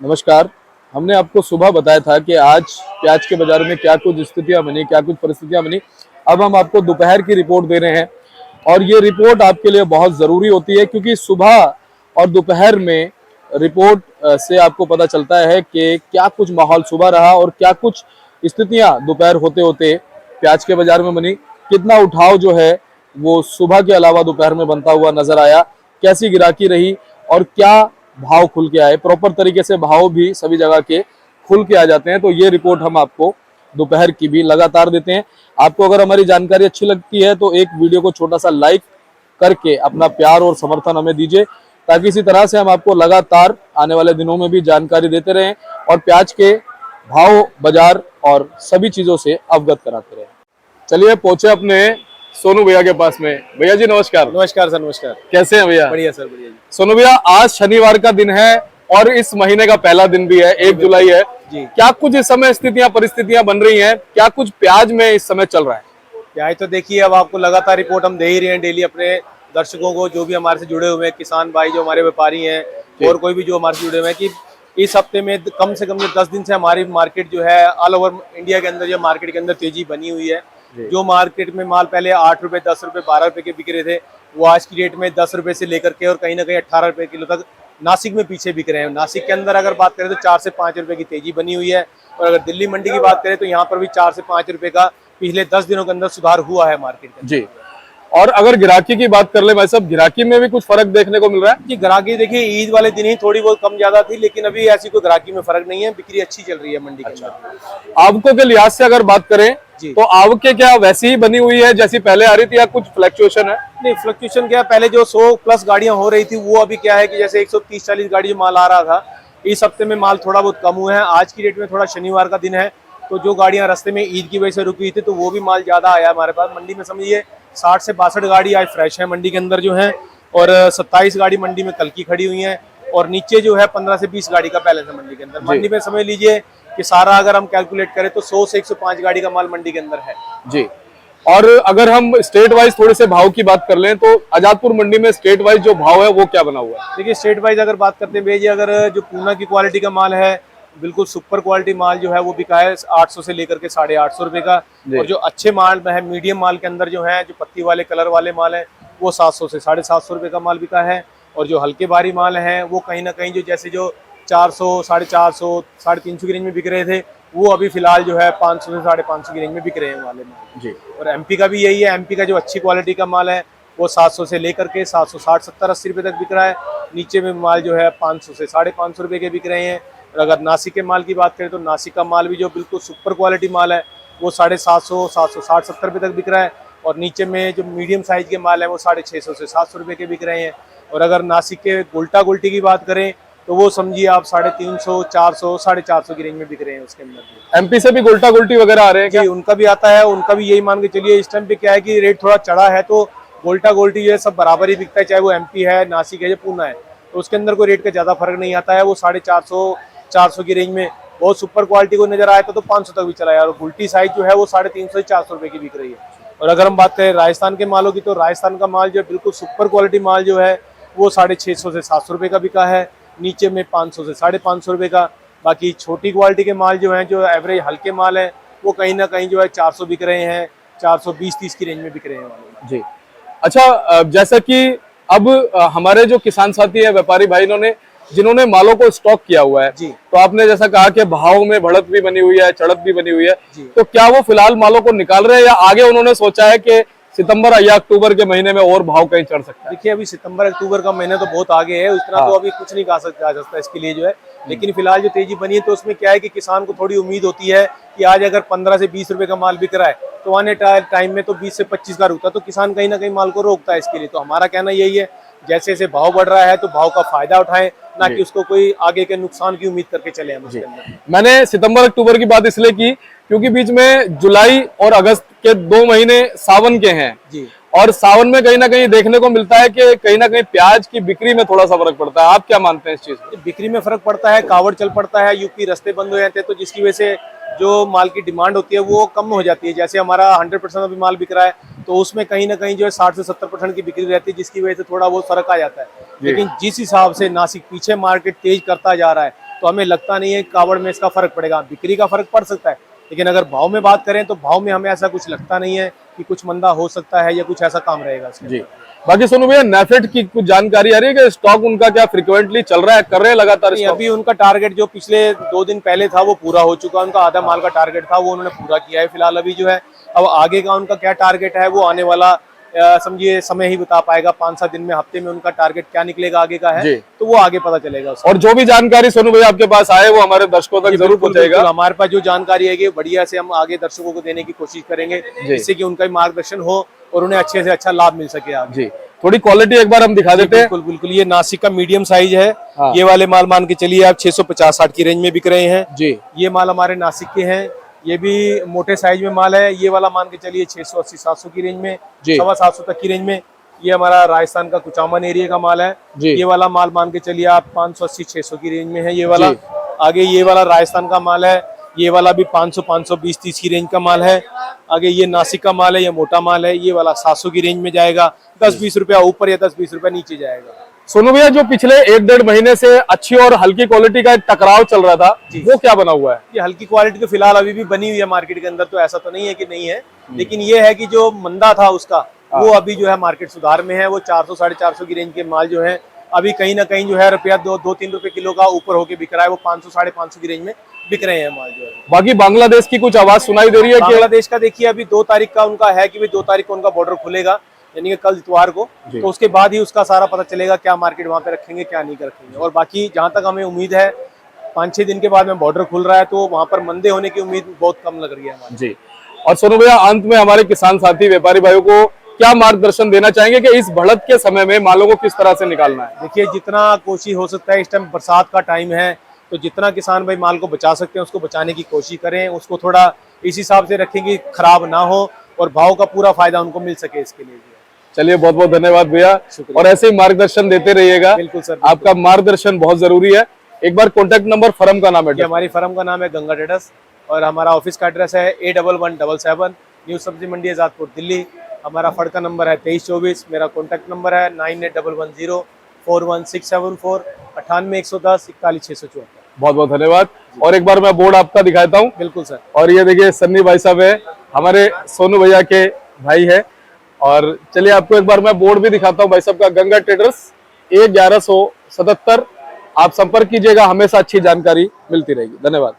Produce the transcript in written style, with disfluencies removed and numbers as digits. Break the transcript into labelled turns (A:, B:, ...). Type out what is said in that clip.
A: नमस्कार। हमने आपको सुबह बताया था कि आज प्याज के बाजार में क्या कुछ स्थितियां बनी, क्या कुछ परिस्थितियां बनी। अब हम आपको दोपहर की रिपोर्ट दे रहे हैं और ये रिपोर्ट आपके लिए बहुत ज़रूरी होती है क्योंकि सुबह और दोपहर में रिपोर्ट से आपको पता चलता है कि क्या कुछ माहौल सुबह रहा और क्या कुछ स्थितियां दोपहर होते होते प्याज के बाजार में बनी। कितना उठाव जो है वो सुबह के अलावा दोपहर में बनता हुआ नजर आया, कैसी गिराकी रही और क्या भाव खुल के आए। प्रॉपर तरीके से भाव भी सभी जगह के खुल के आ जाते हैं। तो ये रिपोर्ट हम आपको दोपहर की भी लगातार देते हैं। आपको अगर हमारी जानकारी अच्छी लगती है तो एक वीडियो को छोटा सा लाइक करके अपना प्यार और समर्थन हमें दीजिए, ताकि इसी तरह से हम आपको लगातार आने वाले दिनों में भी जानकारी देते रहें और प्याज के भाव, बाजार और सभी चीजों से अवगत कराते रहें। चलिए पहुंचे अपने सोनू भैया के पास में। भैया जी नमस्कार।
B: नमस्कार सर, नमस्कार।
A: कैसे हैं भैया?
B: बढ़िया सर, बढ़िया जी।
A: सोनू भैया, आज शनिवार का दिन है और इस महीने का पहला दिन भी है, 1 जुलाई है
B: जी।
A: क्या कुछ इस समय स्थितियां परिस्थितियां बन रही हैं? क्या कुछ प्याज में इस समय चल रहा है?
B: प्याज तो देखिए, अब आपको लगातार रिपोर्ट हम दे ही रहे हैं डेली अपने दर्शकों को, जो भी हमारे से जुड़े हुए हैं, किसान भाई जो हमारे व्यापारी हैं और कोई भी जो हमारे से जुड़े हुए हैं, कि इस हफ्ते में कम से कम 10 दिन से हमारी मार्केट जो है ऑल ओवर इंडिया के अंदर, जो मार्केट के अंदर तेजी बनी हुई है। जो मार्केट में माल पहले 8 रुपए, 10 रुपए, 12 रुपए के बिक रहे थे, वो आज की डेट में 10 रुपए से लेकर के और कहीं ना कहीं 18 रुपए किलो तक नासिक में पीछे बिक रहे हैं। नासिक के अंदर अगर बात करें तो 4 से 5 रुपए की तेजी बनी हुई है और अगर दिल्ली मंडी की बात करें तो यहाँ पर भी 4 से 5 रुपए का पिछले 10 दिनों के अंदर सुधार हुआ है मार्केट के
A: जी। और अगर गिराकी की बात कर ले भाई साहब, गिराकी में भी कुछ फर्क देखने को मिल रहा है?
B: जी, ग्राहकी देखिए ईद वाले दिन ही थोड़ी बहुत कम ज्यादा थी, लेकिन अभी ऐसी कोई ग्राहकी में फर्क नहीं है, बिक्री अच्छी चल रही है मंडी के अंदर।
A: आवकों के लिहाज से अगर बात करें
B: जी।
A: तो आवकें क्या वैसी ही बनी हुई है जैसी पहले आ रही थी या कुछ फ्लक्चुएशन है?
B: नहीं, फ्लक्चुएशन क्या, पहले जो 100 प्लस गाड़ियां हो रही थी वो अभी क्या है कि जैसे 130-40 गाड़ी जो माल आ रहा था, इस हफ्ते में माल थोड़ा बहुत कम हुआ है। आज की डेट में थोड़ा शनिवार का दिन है तो जो गाड़ियां रास्ते में ईद की वजह से रुकी थी तो वो भी माल ज्यादा आया हमारे पास मंडी में। समझिए 60 से 62 गाड़ी आज फ्रेश है मंडी के अंदर जो है, और 27 गाड़ी मंडी में कल की खड़ी हुई है और नीचे जो है 15 से 20 गाड़ी का बैलेंस है मंडी के अंदर। मंडी में समझ लीजिए कि सारा अगर हम कैलकुलेट करें तो 100 से 105 गाड़ी का माल मंडी के अंदर है
A: जी। और अगर हम स्टेट वाइज थोड़े से भाव की बात कर लें तो आजादपुर मंडी में स्टेट वाइज जो भाव है वो क्या बना हुआ है?
B: देखिए, स्टेट वाइज अगर बात करते हैं भैया जी, अगर जो पूना की क्वालिटी का माल है, बिल्कुल सुपर क्वालिटी माल जो है वो बिका है 800 से लेकर के 850 रुपए का। और जो अच्छे माल है, मीडियम माल के अंदर जो है, जो पत्ती वाले कलर वाले माल है, वो 700 से 750 रुपए का माल बिका है। और जो हल्के भारी माल है वो कहीं ना कहीं जो जैसे जो 400, 450, 350 की रेंज में बिक रहे थे, वो अभी फिलहाल जो है 500 से 550 की रेंज में बिक रहे हैं वाले माल
A: जी।
B: और एमपी का भी यही है। एमपी का जो अच्छी क्वालिटी का माल है वो 700 से लेकर के 760, 70, 80 रुपए तक बिक रहा है। नीचे में माल जो है 500 से 550 रुपए के बिक रहे हैं। और अगर नासिक के माल की बात करें तो नासिक का माल भी जो बिल्कुल सुपर क्वालिटी माल है वो 750, 760, 70 रुपए तक बिक रहा है। और नीचे में जो मीडियम साइज के माल है वो 650 से 700 रुपए के बिक रहे हैं। और अगर नासिक के गुल्टा गुल्टी की बात करें तो वो समझिए आप 350, 400, 450 की रेंज में बिक रहे हैं उसके अंदर।
A: एमपी से भी गुल्टा गुल्टी वगैरह आ रहे हैं क्या?
B: जी, उनका भी आता है, उनका भी यही मान के चलिए। इस टाइम पे क्या है कि रेट थोड़ा चढ़ा है तो गोल्टा गोल्टी जो है सब बराबर ही बिकता है, चाहे वो एमपी है, नासिक है या पूना है, तो उसके अंदर कोई रेट का ज्यादा फर्क नहीं आता है। वो 450, 400 की रेंज में बहुत सुपर क्वालिटी को नजर आया तो 500 तक भी चला है। और गुल्टी साइज जो है वो 350 से 400 रुपए की बिक रही है। और अगर हम बात करें राजस्थान के मालों की तो राजस्थान का माल जो बिल्कुल सुपर क्वालिटी माल जो है वो 650 से 700 रुपए का बिका है। नीचे में 500 से 550 रुपए का। बाकी छोटी क्वालिटी के माल जो है, जो एवरेज हल्के माल है, वो कहीं ना कहीं जो है 400 बिक रहे हैं, 420-30 की रेंज में बिक रहे हैं वाले
A: जी। अच्छा, जैसा कि अब हमारे जो किसान साथी है, व्यापारी भाई जिन्होंने मालों को स्टॉक किया हुआ है
B: जी।
A: तो आपने जैसा कहा कि भाव में बढ़त भी बनी हुई है, चढ़त भी बनी हुई है, तो क्या वो फिलहाल मालों को निकाल रहे हैं या आगे उन्होंने सोचा है कि सितंबर या अक्टूबर के महीने में और भाव कहीं चढ़ सकता है?
B: देखिए, अभी सितंबर अक्टूबर का महीना तो बहुत आगे है, उतना तो अभी कुछ नहीं कहा जा सकता इसके लिए जो है। लेकिन फिलहाल जो तेजी बनी है तो उसमें क्या है कि किसान को थोड़ी उम्मीद होती है कि आज अगर 15 से 20 रुपए का माल बिक रहा है तो आने टाइम में तो 20 से 25 का रुकता है, तो किसान कहीं ना कहीं माल को रोकता है इसके लिए। तो हमारा कहना यही है, जैसे जैसे भाव बढ़ रहा है तो भाव का फायदा उठाएं, ना कि उसको कोई आगे के नुकसान की उम्मीद करके चले हम उसके अंदर।
A: मैंने सितंबर अक्टूबर की बात इसलिए की क्योंकि बीच में जुलाई और अगस्त के 2 महीने सावन के हैं
B: जी।
A: और सावन में कहीं ना कहीं देखने को मिलता है कि कहीं ना कहीं प्याज की बिक्री में थोड़ा सा फर्क पड़ता है। आप क्या मानते हैं इस चीज में?
B: बिक्री में फर्क पड़ता है, कावड़ चल पड़ता है, यूपी रास्ते बंद हो जाते हैं, तो जिसकी वजह से जो माल की डिमांड होती है वो कम हो जाती है। जैसे हमारा 100% अभी माल बिक रहा है तो उसमें कहीं ना कहीं जो है 60 से 70% की बिक्री रहती है, जिसकी वजह से थोड़ा बहुत फर्क आ जाता है। लेकिन जिस हिसाब से नासिक पीछे मार्केट तेज करता जा रहा है तो हमें लगता नहीं है कावड़ में इसका फर्क पड़ेगा। बिक्री का फर्क पड़ सकता है, लेकिन अगर भाव में बात करें तो भाव में हमें ऐसा कुछ लगता नहीं है कि कुछ मंदा हो सकता है या कुछ ऐसा काम रहेगा इसके
A: जी। बाकी सोनू भैया, नेफेड की कुछ जानकारी आ रही है कि स्टॉक उनका क्या फ्रिक्वेंटली चल रहा है, कर रहे हैं लगातार
B: नहीं,
A: स्टॉक?
B: अभी उनका टारगेट जो पिछले 2 दिन पहले था वो पूरा हो चुका है। उनका आधा माल का टारगेट था वो उन्होंने पूरा किया है फिलहाल। अभी जो है अब आगे का उनका क्या टारगेट है वो आने वाला समझिए समय ही बता पाएगा। 5-7 दिन में, हफ्ते में उनका टारगेट क्या निकलेगा आगे का है तो वो आगे पता चलेगा उसका।
A: और जो भी जानकारी सोनू भैया आपके पास आए वो हमारे दर्शकों तक जरूर पहुंचेगा।
B: हमारे पास जो जानकारी है बढ़िया से हम आगे दर्शकों को देने की कोशिश करेंगे, जिससे कि उनका भी मार्गदर्शन हो और उन्हें अच्छे से अच्छा लाभ मिल सके आगे।
A: जी, थोड़ी क्वालिटी एक बार हम दिखा देते हैं।
B: बिल्कुल बिल्कुल, ये नासिक का मीडियम साइज है।
A: हाँ।
B: ये वाले माल मान के चलिए आप 650-60 की रेंज में बिक रहे हैं
A: जी।
B: ये माल हमारे नासिक के हैं। ये भी मोटे साइज में माल है। ये वाला मान के चलिए 680-700 की रेंज में, 750 तक की रेंज में। ये हमारा राजस्थान का कुचामन एरिया का माल है। ये वाला माल मान के चलिए आप 580-600 की रेंज में है ये वाला। आगे ये वाला राजस्थान का माल है। ये वाला भी 500-520-30 की रेंज का माल है। आगे ये नासिक का माल है, ये मोटा माल है। ये वाला 700 की रेंज में जाएगा। 10-20 रुपया ऊपर या 10-20 रुपया नीचे जाएगा।
A: सोनू भैया, जो पिछले 1-1.5 महीने से अच्छी और हल्की क्वालिटी का एक टकराव चल रहा था वो क्या बना हुआ है?
B: ये हल्की क्वालिटी तो फिलहाल अभी भी बनी हुई है मार्केट के अंदर, तो ऐसा तो नहीं है कि नहीं है, लेकिन ये है कि जो मंदा था उसका वो अभी जो है मार्केट सुधार में है। वो 400-450 की रेंज के माल जो है अभी कहीं ना कहीं जो है रुपया 2-3 रुपए किलो का ऊपर होके बिक रहा है। वो 500-550 की रेंज में बिक रहे हैं माल जो है।
A: बाकी बांग्लादेश की कुछ आवाज सुनाई दे रही है कि
B: बांग्लादेश का देखिए अभी 2 तारीख का उनका है कि भाई 2 तारीख को उनका बॉर्डर खुलेगा, यानी कि कल इतवार को। तो उसके बाद ही उसका सारा पता चलेगा क्या मार्केट वहां पे रखेंगे क्या नहीं रखेंगे। और बाकी जहां तक हमें उम्मीद है 5-6 दिन के बाद में बॉर्डर खुल रहा है तो वहां पर मंदे होने की उम्मीद बहुत कम लग रही है हमारी।
A: जी। और सोनू भैया, अंत में हमारे किसान साथी व्यापारी भाइयों को क्या मार्गदर्शन देना चाहेंगे कि इस बढ़त के समय में मालों को किस तरह से निकालना है?
B: देखिए, जितना कोशिश हो सकता है, इस टाइम बरसात का टाइम है तो जितना किसान भाई माल को बचा सकते हैं उसको बचाने की कोशिश करें। उसको थोड़ा इस हिसाब से रखें कि खराब ना हो और भाव का पूरा फायदा उनको मिल सके इसके लिए।
A: चलिए, बहुत बहुत धन्यवाद भैया, और ऐसे ही मार्गदर्शन देते रहिएगा।
B: बिल्कुल सर,
A: आपका मार्गदर्शन बहुत जरूरी है। एक बार कॉन्टैक्ट नंबर, फर्म का नाम है?
B: हमारी फर्म का नाम है गंगा ट्रेडर्स और हमारा ऑफिस का एड्रेस है A1177 न्यू सब्जी मंडी आजादपुर दिल्ली। हमारा फड़ का नंबर है 2324। मेरा कॉन्टैक्ट नंबर है 9811041674 98-110 41-674।
A: बहुत बहुत धन्यवाद। और एक बार मैं बोर्ड आपका दिखाता हूँ।
B: बिल्कुल सर। और
A: ये देखिए, सन्नी भाई साहब है, हमारे सोनू भैया के भाई है। और चलिए आपको एक बार मैं बोर्ड भी दिखाता हूँ भाई साहब का, गंगा ट्रेडर्स A1177। आप संपर्क कीजिएगा, हमेशा अच्छी जानकारी मिलती रहेगी। धन्यवाद।